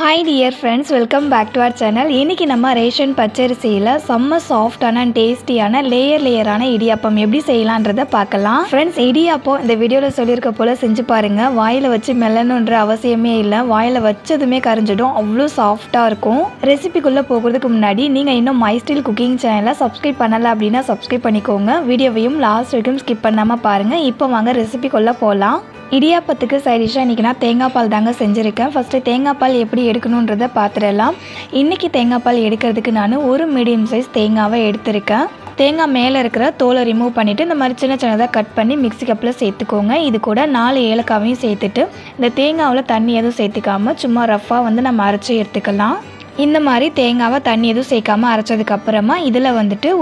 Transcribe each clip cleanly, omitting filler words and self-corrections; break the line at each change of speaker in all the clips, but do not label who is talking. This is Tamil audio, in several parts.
Hi dear friends, welcome back to our channel. இன்னைக்கு நம்ம ரேஷன் பச்சரிசியில செம்ம சாஃப்டான டேஸ்டியான லேயரான இடியாப்பம் எப்படி செய்யலாம்ன்றத பார்க்கலாம். ஃப்ரெண்ட்ஸ், இடியாப்பம் இந்த வீடியோவில் சொல்லியிருக்க போல செஞ்சு பாருங்க. வாயில் வச்சு மெல்லணுன்ற அவசியமே இல்லை. வாயில் வச்சதுமே கரைஞ்சிடும். அவ்வளோ சாஃப்டாக இருக்கும். ரெசிபிக்குள்ளே போகிறதுக்கு முன்னாடி நீங்கள் இன்னும் மைஸ்டைல் குக்கிங் சேனலை சப்ஸ்கிரைப் பண்ணலை அப்படின்னா சப்ஸ்கிரைப் பண்ணிக்கோங்க. வீடியோவையும் லாஸ்ட் வரைக்கும் ஸ்கிப் பண்ணாமல் பாருங்கள். இப்போ வாங்க ரெசிபிக்குள்ளே போகலாம். இடியாப்பத்துக்கு சைடிஷாக இன்றைக்கி நான் தேங்காய் பால் தாங்க செஞ்சுருக்கேன். ஃபஸ்ட்டு தேங்காய் பால் எப்படி எடுக்கணுன்றதை பார்த்துடலாம். இன்றைக்கி தேங்காய் பால் எடுக்கிறதுக்கு நான் ஒரு மீடியம் சைஸ் தேங்காவை எடுத்திருக்கேன். தேங்காய் மேலே இருக்கிற தோலை ரிமூவ் பண்ணிவிட்டு இந்த மாதிரி சின்ன சின்னதாக கட் பண்ணி மிக்ஸி கப்பில் சேர்த்துக்கோங்க. இது கூட 4 ஏலக்காவையும் சேர்த்துட்டு இந்த தேங்காவில் தண்ணி எதுவும் சேர்த்துக்காமல் சும்மா ரஃப்பாக நம்ம அரைச்சி எடுத்துக்கலாம். இந்த மாதிரி தேங்காவை தண்ணி எதுவும் சேர்க்காமல் அரைச்சதுக்கப்புறமா இதில்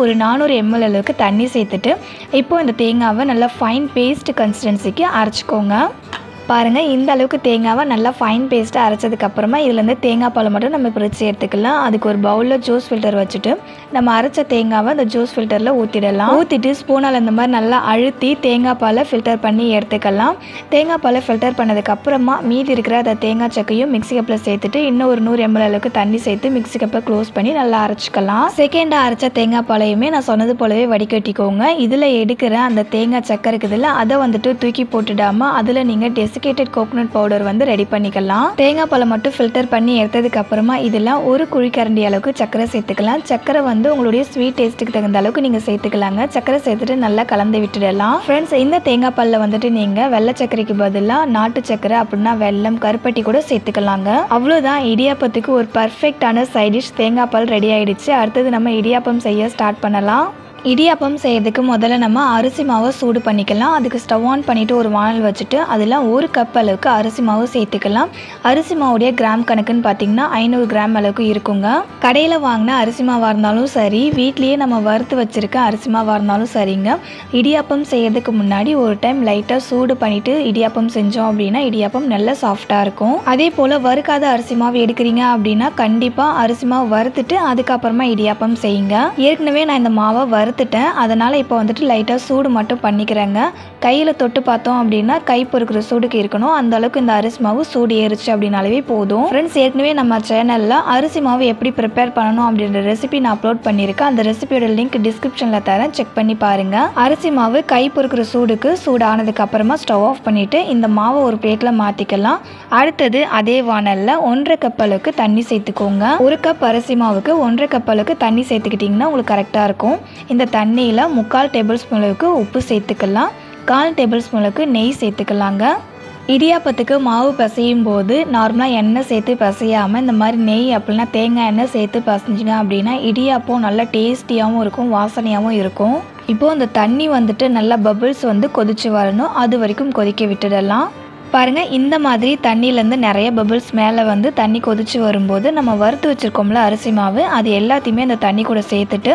ஒரு 400 ml அளவுக்கு தண்ணி சேர்த்துட்டு இப்போது இந்த தேங்காவை நல்லா ஃபைன் பேஸ்ட் கன்சிஸ்டன்சிக்கு அரைச்சிக்கோங்க. பாருங்கள், இந்த அளவுக்கு தேங்காவை நல்லா ஃபைன் பேஸ்ட்டாக அரைச்சதுக்கப்புறமா இதுலேருந்து தேங்காய் பால் மட்டும் நம்ம பிரித்து எடுத்துக்கலாம். அதுக்கு ஒரு பவுலில் ஜூஸ் ஃபில்டர் வச்சுட்டு நம்ம அரைச்ச தேங்காவை அந்த ஜூஸ் ஃபில்டரில் ஊற்றிடலாம். ஊற்றிட்டு ஸ்பூனால் இந்த மாதிரி நல்லா அழுத்தி தேங்காய் பாலை ஃபில்டர் பண்ணி எடுத்துக்கலாம். தேங்காய் பாலை ஃபில்டர் பண்ணதுக்கப்புறமா மீதி இருக்கிற அந்த தேங்காய் சக்கையும் மிக்ஸி கப்பில் சேர்த்துட்டு இன்னும் ஒரு 100 ml அளவுக்கு தண்ணி சேர்த்து மிக்ஸி கப்பை க்ளோஸ் பண்ணி நல்லா அரைச்சிக்கலாம். செகண்டாக அரைச்ச தேங்காய் பாலையுமே நான் சொன்னது போலவே வடிகட்டிக்கோங்க. இதில் எடுக்கிற அந்த தேங்காய் சக்கை இருக்குதுல்ல, அதை தூக்கி போட்டுடாமல் அதில் நீங்கள் டெசிகேட்டட் கோகோனட் பவுடர் ரெடி பண்ணிக்கலாம். தேங்காய் பாலை மட்டும் ஃபில்டர் பண்ணி எடுத்ததுக்கு அப்புறமா இதில் ஒரு குழிக்கரண்டி அளவுக்கு சக்கரை சேர்த்துக்கலாம். சக்கரை உங்களுடைய ஸ்வீட் டேஸ்ட்டுக்கு தகுந்த அளவுக்கு நீங்கள் சேர்த்துக்கலாங்க. சக்கரை சேர்த்துட்டு நல்லா கலந்து விட்டுடலாம். ஃப்ரெண்ட்ஸ், இந்த தேங்காய் பாலில் நீங்கள் வெள்ளை சக்கரைக்கு பதிலாக நாட்டு சக்கரை அப்படின்னா வெல்லம், கருப்பட்டி கூட சேர்த்துக்கலாங்க. அவ்வளோதான், இடியாப்பத்துக்கு ஒரு பர்ஃபெக்டான சைட் டிஷ் தேங்காய் பால் ரெடி ஆயிடுச்சு. அடுத்தது நம்ம இடியாப்பம் செய்ய ஸ்டார்ட் பண்ணலாம். இடியாப்பம் செய்யறதுக்கு முதல்ல நம்ம அரிசி மாவை சூடு பண்ணிக்கலாம். அதுக்கு ஸ்டவ் ஆன் பண்ணிவிட்டு ஒரு வானல் வச்சுட்டு அதில் 1 கப் அளவுக்கு அரிசி மாவு சேர்த்துக்கலாம். அரிசி மாவுடைய கிராம் கணக்குன்னு பார்த்தீங்கன்னா 500 கிராம் அளவுக்கு இருக்குங்க. கடையில் வாங்கின அரிசி மாவாக இருந்தாலும் சரி, வீட்லேயே நம்ம வறுத்து வச்சுருக்க அரிசி மாவாக இருந்தாலும் சரிங்க. இடியாப்பம் செய்யறதுக்கு முன்னாடி ஒரு டைம் லைட்டாக சூடு பண்ணிவிட்டு இடியாப்பம் செஞ்சோம் அப்படின்னா இடியாப்பம் நல்லா சாஃப்டாக இருக்கும். அதே போல் வறுக்காத அரிசி மாவு எடுக்கிறீங்க அப்படின்னா கண்டிப்பாக அரிசி மாவு வறுத்துட்டு அதுக்கப்புறமா இடியாப்பம் செய்யுங்க. ஏற்கனவே நான் இந்த மாவை வறுத்துட்டேன், அதனால் இப்போ லைட்டாக சூடு மட்டும் பண்ணிக்கிறேங்க. கையில் தொட்டு பார்த்தோம் அப்படின்னா கை பொறுக்கிற சூடுக்கு இருக்கணும். அந்த அளவுக்கு இந்த அரிசி மாவு சூடு ஏறிச்சு அப்படின்னாலே போதும். ஃப்ரெண்ட்ஸ், ஏற்கனவே நம்ம சேனலில் அரிசி மாவு எப்படி ப்ரிப்பேர் பண்ணணும் அப்படின்ற ரெசிபி நான் அப்லோட் பண்ணியிருக்கேன். அந்த ரெசிபியோட லிங்க் டிஸ்கிரிப்ஷனில் தரேன், செக் பண்ணி பாருங்கள். அரிசி மாவு கை பொறுக்கிற சூடுக்கு சூடானதுக்கு அப்புறமா ஸ்டவ் ஆஃப் பண்ணிவிட்டு இந்த மாவை ஒரு பிளேட்டில் மாற்றிக்கலாம். அடுத்தது அதே வானலில் 1.5 கப் அளவுக்கு தண்ணி சேர்த்துக்கோங்க. 1 கப் அரிசி மாவுக்கு 1.5 கப் அளவுக்கு தண்ணி சேர்த்துக்கிட்டிங்கன்னா உங்களுக்கு கரெக்டாக இருக்கும். இந்த தண்ணியில் 3/4 டேபிள் ஸ்பூன் அளவுக்கு உப்பு சேர்த்துக்கலாம். 1/4 டேபிள் ஸ்பூன் அளவுக்கு நெய் சேர்த்துக்கலாங்க. இடியாப்பத்துக்கு மாவு பிசையும் போது நார்மலாக எண்ணெய் சேர்த்து பிசையாமல் இந்த மாதிரி நெய் அப்படின்னா தேங்காய் எண்ணெய் சேர்த்து பிசைஞ்சிங்க அப்படின்னா இடியாப்பம் நல்லா டேஸ்டியாகவும் இருக்கும், வாசனையாகவும் இருக்கும். இப்போது இந்த தண்ணி நல்லா பபிள்ஸ் கொதிச்சு வரணும். அது வரைக்கும் கொதிக்க விட்டுடலாம். பாருங்கள், இந்த மாதிரி தண்ணியிலேருந்து நிறைய பபிள்ஸ் மேலே தண்ணி கொதிச்சு வரும்போது நம்ம வறுத்து வச்சுருக்கோம்ல அரிசி மாவு, அது எல்லாத்தையுமே இந்த தண்ணி கூட சேர்த்துட்டு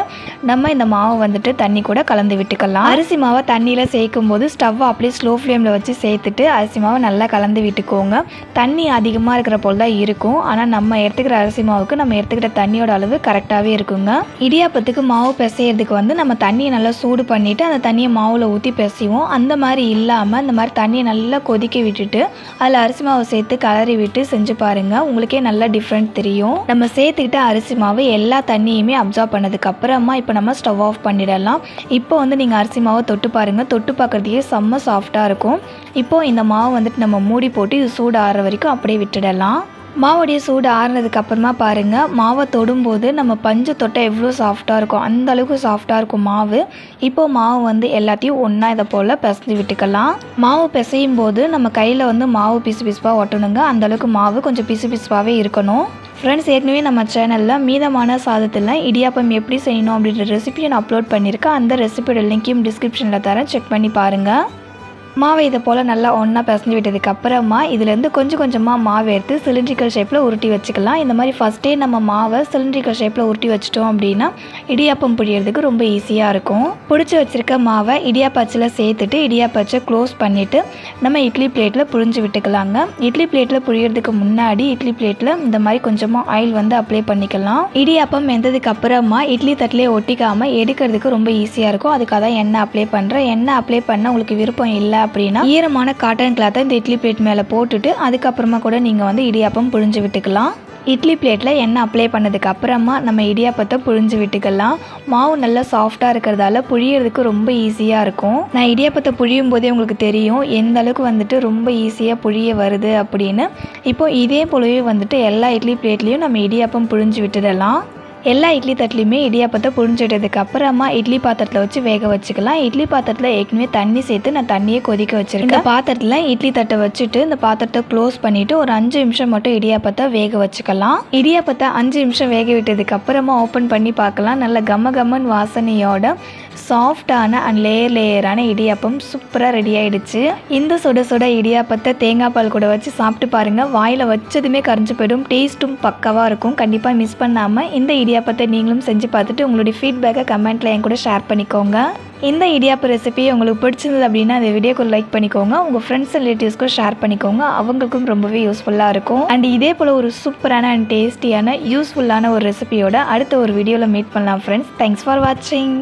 நம்ம இந்த மாவை தண்ணி கூட கலந்து விட்டுக்கலாம். அரிசி மாவை தண்ணியில் சேர்க்கும் போது ஸ்டவ்வை அப்படியே ஸ்லோ ஃப்ளேமில் வச்சு சேர்த்துட்டு அரிசி மாவை நல்லா கலந்து விட்டுக்கோங்க. தண்ணி அதிகமாக இருக்கிற போல் தான் இருக்கும், ஆனால் நம்ம எடுத்துக்கிற அரிசி மாவுக்கு நம்ம எடுத்துக்கிற தண்ணியோட அளவு கரெக்டாகவே இருக்குங்க. இடியாப்பத்துக்கு மாவு பிசையிறதுக்கு நம்ம தண்ணியை நல்லா சூடு பண்ணிவிட்டு அந்த தண்ணியை மாவில் ஊற்றி பிசைவோம். அந்த மாதிரி இல்லாமல் இந்த மாதிரி தண்ணியை நல்லா கொதிக்க விட்டுட்டு அதில் அரிசி மாவு சேர்த்து கலரி விட்டு செஞ்சு பாருங்கள், உங்களுக்கே நல்லா டிஃப்ரெண்ட் தெரியும். நம்ம சேர்த்துக்கிட்ட அரிசி மாவு எல்லா தண்ணியுமே அப்சார்ப் பண்ணதுக்கு அப்புறமா இப்போ நம்ம ஸ்டவ் ஆஃப் பண்ணிடலாம். இப்போ நீங்கள் அரிசி மாவை தொட்டு பாருங்கள், தொட்டு பார்க்குறதுக்கே செம்ம சாஃப்டாக இருக்கும். இப்போது இந்த மாவு நம்ம மூடி போட்டு இது சூடு ஆறுற வரைக்கும் அப்படியே விட்டுடலாம். மாவுடைய சூடு ஆறுனதுக்கு அப்புறமா பாருங்கள், மாவை தொடும்போது நம்ம பஞ்சு தொட்டால் எவ்வளோ சாஃப்டாக இருக்கும், அந்த அளவுக்கு சாஃப்டாக இருக்கும் மாவு. இப்போது மாவு எல்லாத்தையும் ஒன்றா இதை போல் பிசைஞ்சு விட்டுக்கலாம். மாவு பிசையும் போது நம்ம கையில் மாவு பிசு பிசுப்பாக ஒட்டணுங்க. அந்தளவுக்கு மாவு கொஞ்சம் பிசு பிசுப்பாகவே இருக்கணும். ஃப்ரெண்ட்ஸ், ஏற்கனவே நம்ம சேனலில் மீதமான சாதத்தில் இடியாப்பம் எப்படி செய்யணும் அப்படின்ற ரெசிபியை நான் அப்லோட் பண்ணியிருக்கேன். அந்த ரெசிபியோட லிங்க்கையும் டிஸ்கிரிப்ஷனில் தரேன், செக் பண்ணி பாருங்கள். மாவை இதை போல் நல்லா ஒன்றா பிசைஞ்சு விட்டதுக்கு அப்புறமா இதுலேருந்து கொஞ்சம் கொஞ்சமாக மாவு எடுத்து சிலிண்ட்ரிக்கல் ஷேப்பில் உருட்டி வச்சுக்கலாம். இந்த மாதிரி ஃபஸ்ட்டே நம்ம மாவை சிலிண்ட்ரிக்கல் ஷேப்பில் உருட்டி வச்சிட்டோம் அப்படின்னா இடியாப்பம் புழியறதுக்கு ரொம்ப ஈஸியாக இருக்கும். பிடிச்சி வச்சுருக்க மாவை இடியாப்பச்சில் சேர்த்துட்டு இடியாப்பச்சை க்ளோஸ் பண்ணிவிட்டு நம்ம இட்லி பிளேட்டில் புழிஞ்சு விட்டுக்கலாங்க. இட்லி பிளேட்டில் புழியறதுக்கு முன்னாடி இட்லி பிளேட்டில் இந்த மாதிரி கொஞ்சமாக ஆயில் அப்ளை பண்ணிக்கலாம். இடியாப்பம் வெந்ததுக்கு அப்புறமா இட்லி தட்டிலே ஒட்டிக்காமல் எடுக்கிறதுக்கு ரொம்ப ஈஸியாக இருக்கும். அதுக்காக தான் எண்ணெய் அப்ளை பண்ணுறேன். எண்ணெய் அப்ளை பண்ண உங்களுக்கு விருப்பம் இல்லை அப்படின்னா ஈரமான காட்டன் கிளாத்தை இந்த இட்லி பிளேட் மேலே போட்டுட்டு அதுக்கப்புறமா கூட நீங்கள் இடியாப்பம் புழிஞ்சு விட்டுக்கலாம். இட்லி பிளேட்டில் எண்ணெய் அப்ளை பண்ணதுக்கு அப்புறமா நம்ம இடியாப்பத்தை புழிஞ்சு விட்டுக்கலாம். மாவு நல்லா சாஃப்டாக இருக்கிறதால புழியறதுக்கு ரொம்ப ஈஸியாக இருக்கும். நான் இடியாப்பத்தை புழியும் போதே உங்களுக்கு தெரியும் எந்த அளவுக்கு வந்துட்டு ரொம்ப ஈஸியாக புழிய வருது அப்படின்னு. இப்போ இதே போலவே வந்துட்டு எல்லா இட்லி பிளேட்லேயும் நம்ம இடியாப்பம் புழிஞ்சு விட்டுடலாம். எல்லா இட்லி தட்டுலையுமே இடியாப்பத்தை புழிஞ்சிட்டதுக்கு அப்புறமா இட்லி பாத்திரத்தில் வச்சு வேக வச்சுக்கலாம். இட்லி பாத்திரத்தில் ஏற்கனவே தண்ணி சேர்த்து நான் தண்ணியை கொதிக்க வச்சுருக்கேன். இந்த பாத்திரத்தில் இட்லி தட்டை வச்சுட்டு இந்த பாத்திரத்தை க்ளோஸ் பண்ணிவிட்டு ஒரு 5 நிமிஷம் மட்டும் இடியாப்பத்தை வேக வச்சுக்கலாம். இடியாப்பத்தை 5 நிமிஷம் வேக விட்டதுக்கு அப்புறமா ஓப்பன் பண்ணி பார்க்கலாம். நல்ல கம்மன் வாசனையோட சாஃப்டான அண்ட் லேயரான இடியாப்பம் சூப்பராக ரெடி ஆகிடுச்சு. இந்த சுட இடியாப்பத்தை தேங்காய் பால் கூட வச்சு சாப்பிட்டு பாருங்கள். வாயில் வச்சதுமே கரைஞ்சி போய்டும். டேஸ்ட்டும் பக்காவாக இருக்கும். கண்டிப்பாக மிஸ் பண்ணாமல் இந்த இடியாப்பத்தை நீங்களும் செஞ்சு பார்த்துட்டு உங்களுடைய ஃபீட்பேக்கை கமெண்ட்டில் என் கூட ஷேர் பண்ணிக்கோங்க. இந்த இடியாப்ப ரெசிபி உங்களுக்கு பிடிச்சிருந்தது அப்படின்னா அந்த வீடியோக்கு லைக் பண்ணிக்கோங்க. உங்கள் ஃப்ரெண்ட்ஸ் ரிலேட்டிவ்ஸ்க்கும் ஷேர் பண்ணிக்கோங்க. அவங்களுக்கும் ரொம்பவே யூஸ்ஃபுல்லாக இருக்கும். அண்ட் இதே போல் ஒரு சூப்பரான அண்ட் டேஸ்டியான யூஸ்ஃபுல்லான ஒரு ரெசிபியோட அடுத்த ஒரு வீடியோவில் மீட் பண்ணலாம் ஃப்ரெண்ட்ஸ். தேங்க்ஸ் ஃபார் வாட்சிங்.